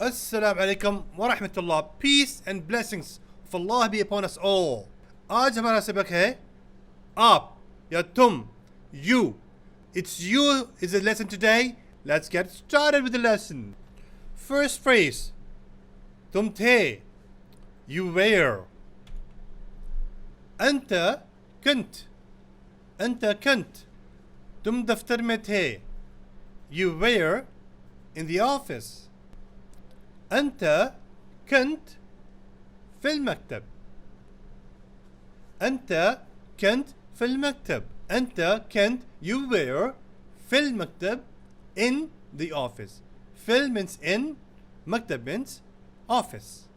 Assalamu alaikum wa rahmatullah. Peace and blessings of Allah be upon us all. आज हमारा सबक है आप या तुम, you. It's you is the lesson today. Let's get started with the lesson. First phrase. तुम थे. You were. أنت كنت. أنت كنت. तुम दफ्तर में थे. You were in the office. أنت كنت في المكتب. أنت كنت في المكتب. أنت كنت you were في المكتب in the office. في means in, مكتب means office.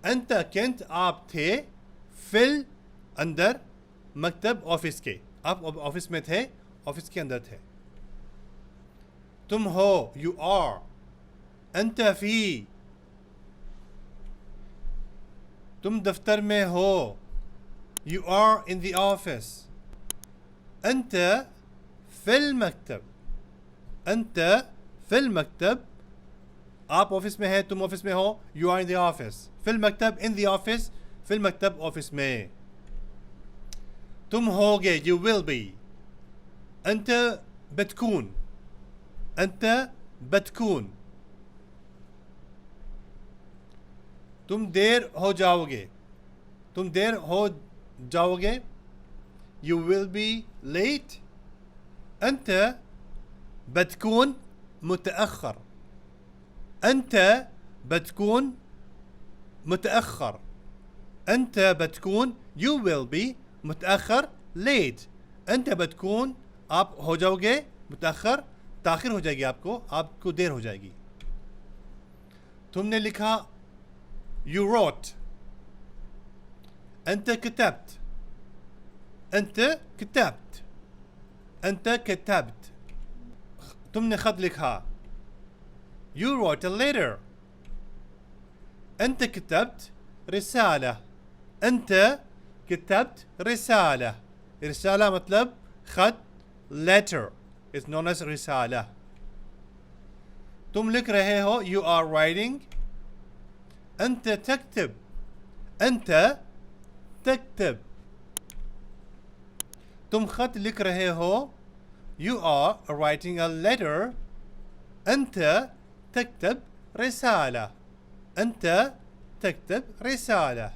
أنت كنت आप थे في अंदर मकतब office के. आप ऑफिस में थे, ऑफिस के अंदर थे. तुम हो you are. أنت في. तुम दफ्तर में हो. You are in the office. أنت في المكتب. أنت في المكتب. आप ऑफिस में हैं, तुम ऑफिस में हो. You are in the office. في المكتब in the office. في المكतब office में. तुम होगे you will be. أنت بتكون. أنت بتكون. तुम देर हो जाओगे. तुम देर हो जाओगे. You will be late. أنت بتكون متأخر. أنت بتكون متأخر. أنت بتكون you will be متأخر late. أنت بتكون आप हो जाओगे متأخر, ताखिर हो जाएगी आपको देर हो जाएगी. तुमने लिखा you wrote. أنت كتبت. أنت كتبت. أنت كتبت. तुमने खत लिखा. You wrote a letter. أنت كتبت رسالة. أنت كتبت رسالة. رسالة मतलब खत, letter is known as رسالة. तुम लिख रहे हो you are writing. أنت تكتب. أنت تكتب. तुम खत लिख रहे हो you are writing a letter. أنت تكتب رسالة. أنت تكتب رسالة.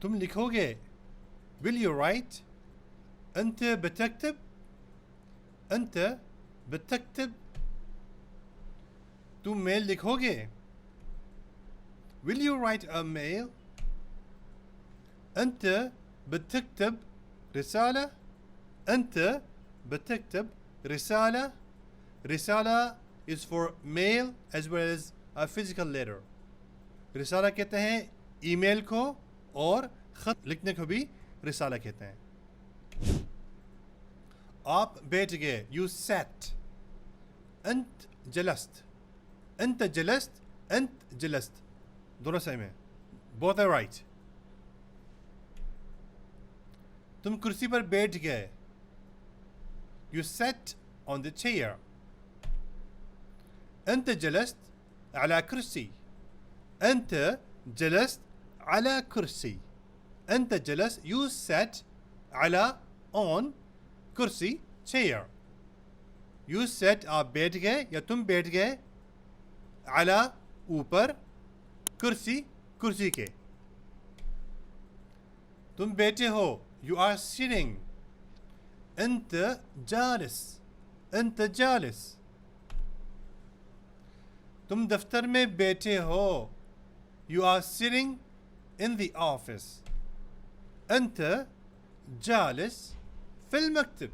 तुम लिखोगे will you write. أنت بتكتب. أنت بتكتب. तुम मेल लिखोगे will you write a mail. أنت بتكتب رسالة. أنت بتكتب رسالة. رسالة is for mail as well as a physical letter. रिसाला कहते हैं ईमेल को और खत लिखने को भी रिसाला कहते हैं. आप बैठ गए you sat. أنت جلست. أنت جلست. أنت جلست दोनों सही में, both are right. तुम कुर्सी पर बैठ गए you sat on the chair. أنت جلست على كرسي. أنت جلست على كرسي. أنت جلست you sat على on كرسي chair. you sat आप बैठ गए या तुम बैठ गए على ऊपर कुर्सी, कुर्सी के. तुम बैठे हो you are sitting. أنت جالس. أنت جالس. तुम दफ्तर में बैठे हो you are sitting in the office. أنت جالس في المكتب.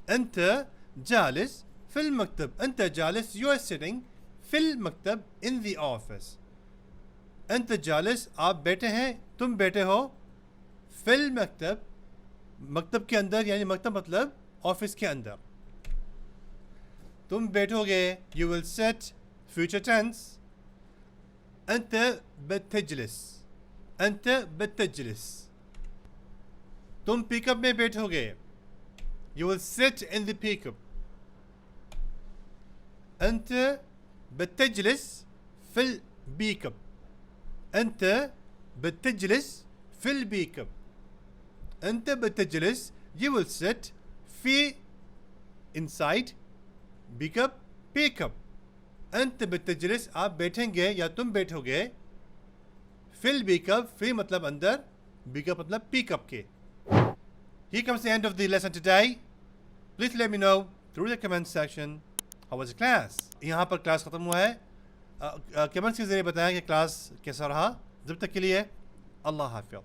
أنت جالس في المكتب. أنت جالس you are sitting في المكتب in the office. أنت جالس आप बैठे हैं, तुम बैठे हो في المكتب, मकतब के अंदर यानी मकतब मतलब ऑफिस के अंदर. तुम बैठोगे you will sit future tense. أنت بتجلس. أنت بتجلس. तुम पिकअप में बैठोगे you will sit in the pickup. أنت بتجلس في البيك اب. أنت بتجلس في البيك اب. أنت بتجلس you will sit في inside pick up pick up. أنت بتجلس आप बैठेंगे या तुम बैठोगे في البيك اب في मतलब अंदर pick up मतलब pick up के. Here comes the end of the lesson today. Please let me know through the comment section how was the class. यहाँ पर क्लास ख़त्म हुआ है. कमेंट्स के ज़रिए बताएं कि क्लास कैसा रहा. जब तक के लिए अल्लाह हाफ़िज़.